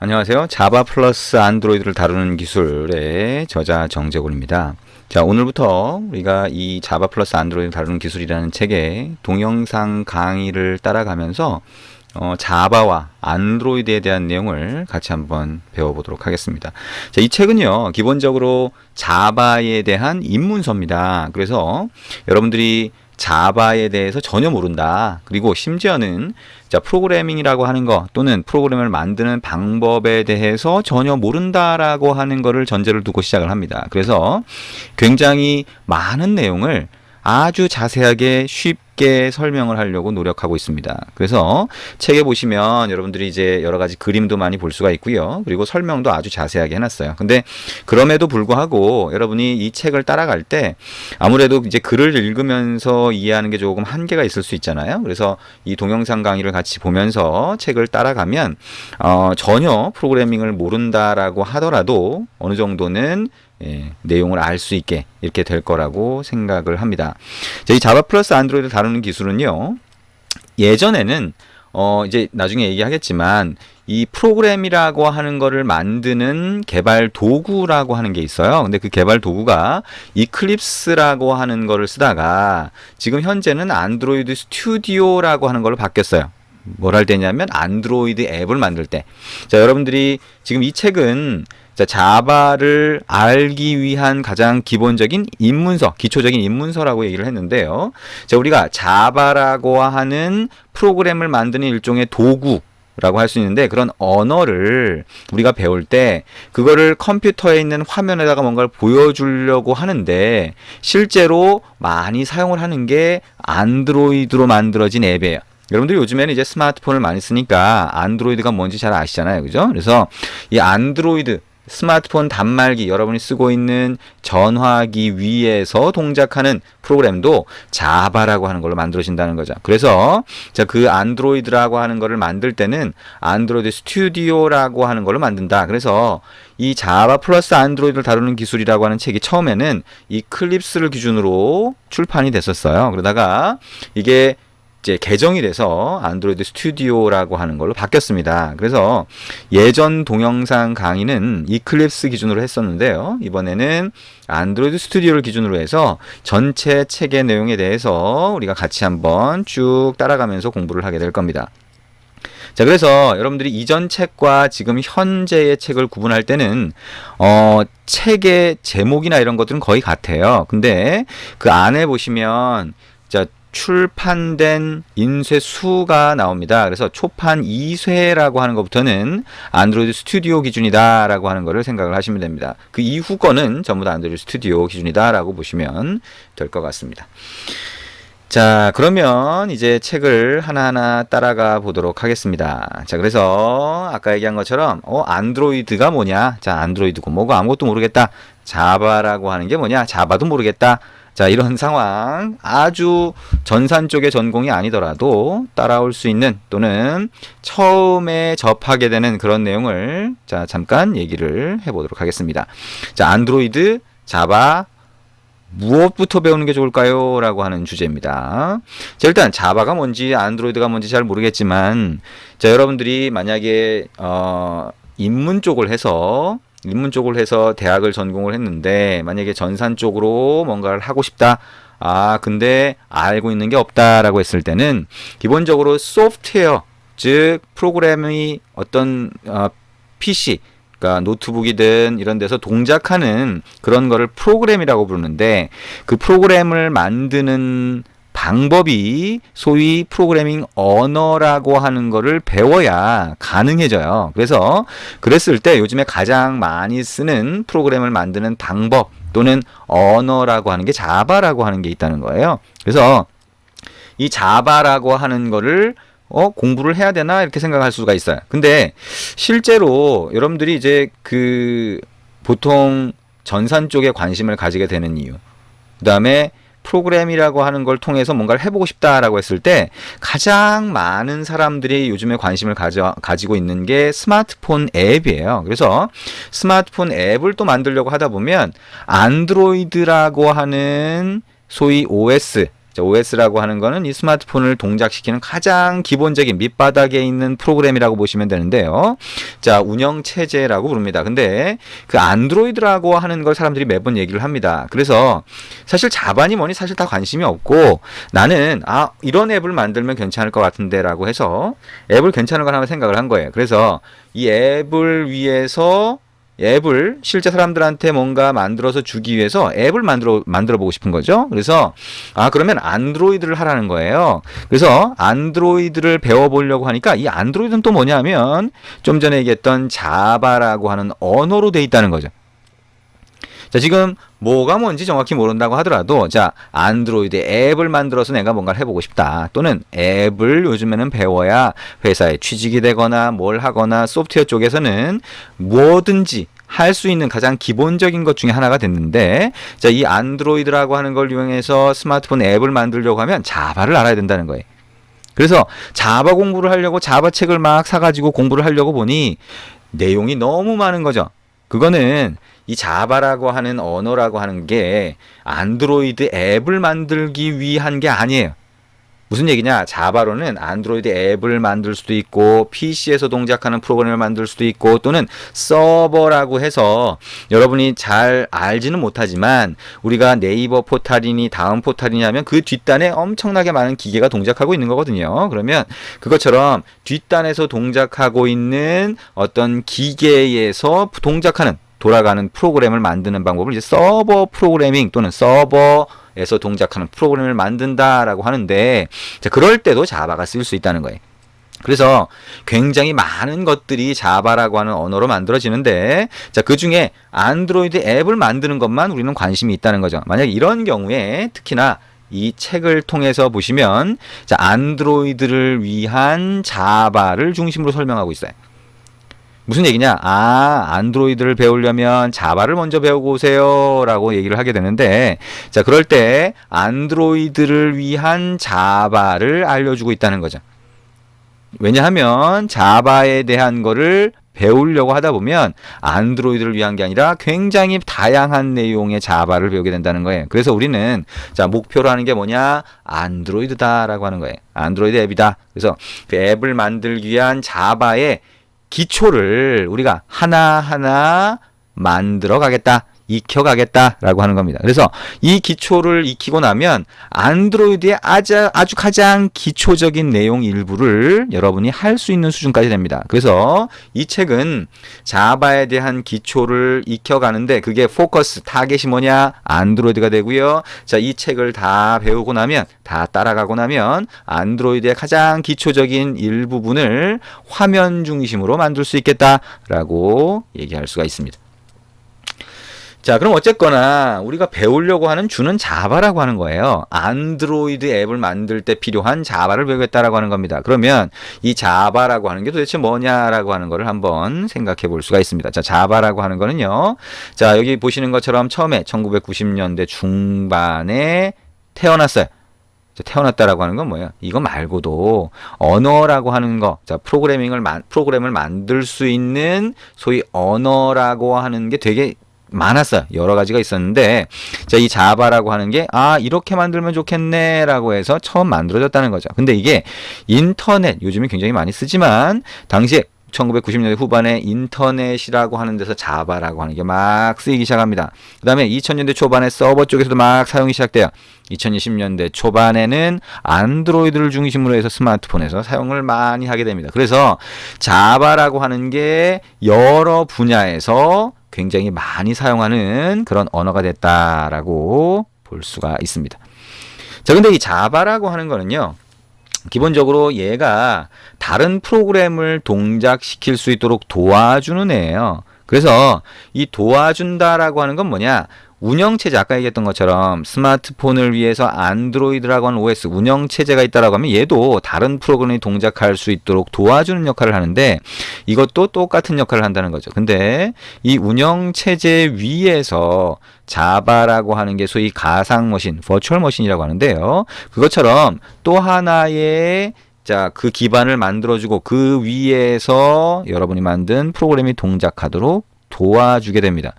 안녕하세요. 자바 플러스 안드로이드를 다루는 기술의 저자 정재곤입니다. 자, 오늘부터 우리가 이 자바 플러스 안드로이드를 다루는 기술이라는 책의 동영상 강의를 따라가면서 자바와 안드로이드에 대한 내용을 같이 한번 배워보도록 하겠습니다. 자, 이 책은요, 기본적으로 자바에 대한 입문서입니다. 그래서 여러분들이 자바에 대해서 전혀 모른다. 그리고 심지어는 자, 프로그래밍이라고 하는 거 또는 프로그램을 만드는 방법에 대해서 전혀 모른다라고 하는 거를 전제를 두고 시작을 합니다. 그래서 굉장히 많은 내용을 아주 자세하게 쉽게 설명을 하려고 노력하고 있습니다. 그래서 책에 보시면 여러분들이 이제 여러 가지 그림도 많이 볼 수가 있고요. 그리고 설명도 아주 자세하게 해놨어요. 근데 그럼에도 불구하고 여러분이 이 책을 따라갈 때 아무래도 이제 글을 읽으면서 이해하는 게 조금 한계가 있을 수 있잖아요. 그래서 이 동영상 강의를 같이 보면서 책을 따라가면 전혀 프로그래밍을 모른다라고 하더라도 어느 정도는 내용을 알 수 있게 이렇게 될 거라고 생각을 합니다. 자, 이 자바 플러스 안드로이드 다루는 기술은요, 예전에는 이제 나중에 얘기하겠지만 이 프로그램이라고 하는 거를 만드는 개발 도구라고 하는 게 있어요. 근데 그 개발 도구가 이클립스라고 하는 거를 쓰다가 지금 현재는 안드로이드 스튜디오라고 하는 걸로 바뀌었어요. 뭘 할 때냐면 안드로이드 앱을 만들 때. 자, 여러분들이 지금 이 책은 자, 자바를 알기 위한 가장 기본적인 입문서, 기초적인 입문서라고 얘기를 했는데요. 자, 우리가 자바라고 하는 프로그램을 만드는 일종의 도구라고 할 수 있는데, 그런 언어를 우리가 배울 때 그거를 컴퓨터에 있는 화면에다가 뭔가를 보여주려고 하는데 실제로 많이 사용을 하는 게 안드로이드로 만들어진 앱이에요. 여러분들이 요즘에는 이제 스마트폰을 많이 쓰니까 안드로이드가 뭔지 잘 아시잖아요. 그죠? 그래서 이 안드로이드 스마트폰 단말기, 여러분이 쓰고 있는 전화기 위에서 동작하는 프로그램도 자바라고 하는 걸로 만들어진다는 거죠. 그래서 자, 그 안드로이드라고 하는 거를 만들 때는 안드로이드 스튜디오라고 하는 걸로 만든다. 그래서 이 자바 플러스 안드로이드를 다루는 기술이라고 하는 책이 처음에는 이 클립스를 기준으로 출판이 됐었어요. 그러다가 이게 이제 개정이 돼서 안드로이드 스튜디오라고 하는 걸로 바뀌었습니다. 그래서 예전 동영상 강의는 이클립스 기준으로 했었는데요. 이번에는 안드로이드 스튜디오를 기준으로 해서 전체 책의 내용에 대해서 우리가 같이 한번 쭉 따라가면서 공부를 하게 될 겁니다. 자, 그래서 여러분들이 이전 책과 지금 현재의 책을 구분할 때는 책의 제목이나 이런 것들은 거의 같아요. 근데 그 안에 보시면 자, 출판된 인쇄 수가 나옵니다. 그래서 초판 2쇄라고 하는 것부터는 안드로이드 스튜디오 기준이다라고 하는 것을 생각을 하시면 됩니다. 그 이후 거는 전부 다 안드로이드 스튜디오 기준이다라고 보시면 될 것 같습니다. 자, 그러면 이제 책을 하나하나 따라가 보도록 하겠습니다. 자, 그래서 아까 얘기한 것처럼 안드로이드가 뭐냐? 자, 안드로이드고 뭐고 아무것도 모르겠다. 자바라고 하는 게 뭐냐? 자바도 모르겠다. 자, 이런 상황, 아주 전산 쪽의 전공이 아니더라도 따라올 수 있는 또는 처음에 접하게 되는 그런 내용을 자, 잠깐 얘기를 해보도록 하겠습니다. 자, 안드로이드, 자바, 무엇부터 배우는 게 좋을까요? 라고 하는 주제입니다. 자, 일단 자바가 뭔지 안드로이드가 뭔지 잘 모르겠지만 자, 여러분들이 만약에 입문 쪽을 해서 대학을 전공을 했는데 만약에 전산 쪽으로 뭔가를 하고 싶다. 근데 알고 있는 게 없다라고 했을 때는 기본적으로 소프트웨어, 즉 프로그램이 어떤 PC, 그러니까 노트북이든 이런 데서 동작하는 그런 거를 프로그램이라고 부르는데 그 프로그램을 만드는 방법이 소위 프로그래밍 언어라고 하는 거를 배워야 가능해져요. 그래서 그랬을 때 요즘에 가장 많이 쓰는 프로그램을 만드는 방법 또는 언어라고 하는 게 자바라고 하는 게 있다는 거예요. 그래서 이 자바라고 하는 거를 공부를 해야 되나 이렇게 생각할 수가 있어요. 근데 실제로 여러분들이 이제 그 보통 전산 쪽에 관심을 가지게 되는 이유, 그 다음에 프로그램이라고 하는 걸 통해서 뭔가를 해보고 싶다라고 했을 때 가장 많은 사람들이 요즘에 관심을 가지고 있는 게 스마트폰 앱이에요. 그래서 스마트폰 앱을 또 만들려고 하다 보면 안드로이드라고 하는 소위 OS, 자, OS라고 하는 거는 이 스마트폰을 동작시키는 가장 기본적인 밑바닥에 있는 프로그램이라고 보시면 되는데요. 자, 운영체제라고 부릅니다. 근데 그 안드로이드라고 하는 걸 사람들이 매번 얘기를 합니다. 그래서 사실 자바니 뭐니 사실 다 관심이 없고 나는 이런 앱을 만들면 괜찮을 것 같은데 라고 해서 앱을 괜찮은 걸 한번 생각을 한 거예요. 그래서 이 앱을 위해서 앱을 실제 사람들한테 뭔가 만들어서 주기 위해서 앱을 만들어 보고 싶은 거죠. 그래서 그러면 안드로이드를 하라는 거예요. 그래서 안드로이드를 배워보려고 하니까 이 안드로이드는 또 뭐냐면 좀 전에 얘기했던 자바라고 하는 언어로 돼 있다는 거죠. 자, 지금 뭐가 뭔지 정확히 모른다고 하더라도 자, 안드로이드 앱을 만들어서 내가 뭔가를 해보고 싶다. 또는 앱을 요즘에는 배워야 회사에 취직이 되거나 뭘 하거나 소프트웨어 쪽에서는 뭐든지 할 수 있는 가장 기본적인 것 중에 하나가 됐는데 자, 이 안드로이드라고 하는 걸 이용해서 스마트폰 앱을 만들려고 하면 자바를 알아야 된다는 거예요. 그래서 자바 공부를 하려고 자바 책을 막 사가지고 공부를 하려고 보니 내용이 너무 많은 거죠. 그거는 이 자바라고 하는 언어라고 하는 게 안드로이드 앱을 만들기 위한 게 아니에요. 무슨 얘기냐? 자바로는 안드로이드 앱을 만들 수도 있고 PC에서 동작하는 프로그램을 만들 수도 있고 또는 서버라고 해서 여러분이 잘 알지는 못하지만 우리가 네이버 포탈이니 다음 포탈이니 하면 그 뒷단에 엄청나게 많은 기계가 동작하고 있는 거거든요. 그러면 그것처럼 뒷단에서 동작하고 있는 어떤 기계에서 동작하는 돌아가는 프로그램을 만드는 방법을 이제 서버 프로그래밍 또는 서버에서 동작하는 프로그램을 만든다라고 하는데 자, 그럴 때도 자바가 쓸 수 있다는 거예요. 그래서 굉장히 많은 것들이 자바라고 하는 언어로 만들어지는데 자, 그중에 안드로이드 앱을 만드는 것만 우리는 관심이 있다는 거죠. 만약 이런 경우에 특히나 이 책을 통해서 보시면 자, 안드로이드를 위한 자바를 중심으로 설명하고 있어요. 무슨 얘기냐? 안드로이드를 배우려면 자바를 먼저 배우고 오세요 라고 얘기를 하게 되는데 자, 그럴 때 안드로이드를 위한 자바를 알려주고 있다는 거죠. 왜냐하면 자바에 대한 거를 배우려고 하다 보면 안드로이드를 위한 게 아니라 굉장히 다양한 내용의 자바를 배우게 된다는 거예요. 그래서 우리는 자, 목표로 하는 게 뭐냐? 안드로이드다라고 하는 거예요. 안드로이드 앱이다. 그래서 그 앱을 만들기 위한 자바의 기초를 우리가 하나하나 만들어 가겠다, 익혀 가겠다라고 하는 겁니다. 그래서 이 기초를 익히고 나면 안드로이드의 아주 가장 기초적인 내용 일부를 여러분이 할 수 있는 수준까지 됩니다. 그래서 이 책은 자바에 대한 기초를 익혀가는데 그게 포커스, 타겟이 뭐냐? 안드로이드가 되고요. 자, 이 책을 다 배우고 나면, 다 따라가고 나면 안드로이드의 가장 기초적인 일부분을 화면 중심으로 만들 수 있겠다라고 얘기할 수가 있습니다. 자, 그럼 어쨌거나 우리가 배우려고 하는 주는 자바라고 하는 거예요. 안드로이드 앱을 만들 때 필요한 자바를 배우겠다라고 하는 겁니다. 그러면 이 자바라고 하는 게 도대체 뭐냐라고 하는 거를 한번 생각해 볼 수가 있습니다. 자, 자바라고 하는 거는요. 자, 여기 보시는 것처럼 처음에 1990년대 중반에 태어났어요. 태어났다라고 하는 건 뭐예요? 이거 말고도 언어라고 하는 거, 자, 프로그램을 만들 수 있는 소위 언어라고 하는 게 되게 많았어요. 여러 가지가 있었는데 자, 이 자바라고 하는 게 이렇게 만들면 좋겠네 라고 해서 처음 만들어졌다는 거죠. 근데 이게 인터넷, 요즘에 굉장히 많이 쓰지만 당시에 1990년대 후반에 인터넷이라고 하는 데서 자바라고 하는 게 막 쓰이기 시작합니다. 그 다음에 2000년대 초반에 서버 쪽에서도 막 사용이 시작돼요. 2020년대 초반에는 안드로이드를 중심으로 해서 스마트폰에서 사용을 많이 하게 됩니다. 그래서 자바라고 하는 게 여러 분야에서 굉장히 많이 사용하는 그런 언어가 됐다라고 볼 수가 있습니다. 자, 근데 이 자바라고 하는 거는요, 기본적으로 얘가 다른 프로그램을 동작시킬 수 있도록 도와주는 애예요. 그래서 이 도와준다라고 하는 건 뭐냐? 운영체제, 아까 얘기했던 것처럼 스마트폰을 위해서 안드로이드라고 하는 OS 운영체제가 있다라고 하면 얘도 다른 프로그램이 동작할 수 있도록 도와주는 역할을 하는데 이것도 똑같은 역할을 한다는 거죠. 근데 이 운영체제 위에서 자바라고 하는 게 소위 가상머신, 버추얼 머신이라고 하는데요. 그것처럼 또 하나의 자, 그 기반을 만들어주고 그 위에서 여러분이 만든 프로그램이 동작하도록 도와주게 됩니다.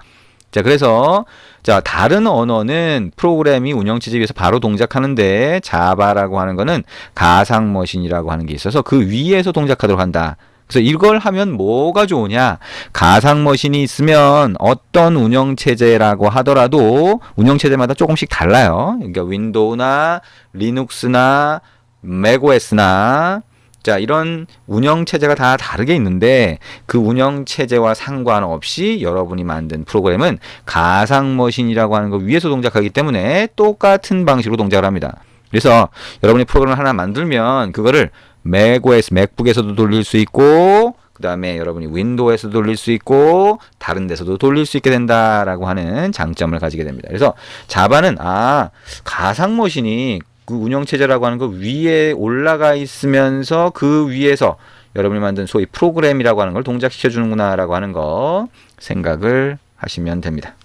자, 그래서 자, 다른 언어는 프로그램이 운영체제 위에서 바로 동작하는데 자바라고 하는 거는 가상 머신이라고 하는 게 있어서 그 위에서 동작하도록 한다. 그래서 이걸 하면 뭐가 좋으냐? 가상 머신이 있으면 어떤 운영체제라고 하더라도 운영체제마다 조금씩 달라요. 그러니까 윈도우나 리눅스나 맥OS나 자, 이런 운영체제가 다 다르게 있는데 그 운영체제와 상관없이 여러분이 만든 프로그램은 가상머신이라고 하는 거 위에서 동작하기 때문에 똑같은 방식으로 동작을 합니다. 그래서 여러분이 프로그램을 하나 만들면 그거를 맥OS, 맥북에서도 돌릴 수 있고 그 다음에 여러분이 윈도우에서도 돌릴 수 있고 다른 데서도 돌릴 수 있게 된다라고 하는 장점을 가지게 됩니다. 그래서 자바는 가상머신이 그 운영체제라고 하는 거 위에 올라가 있으면서 그 위에서 여러분이 만든 소위 프로그램이라고 하는 걸 동작시켜 주는구나 라고 하는 거 생각을 하시면 됩니다.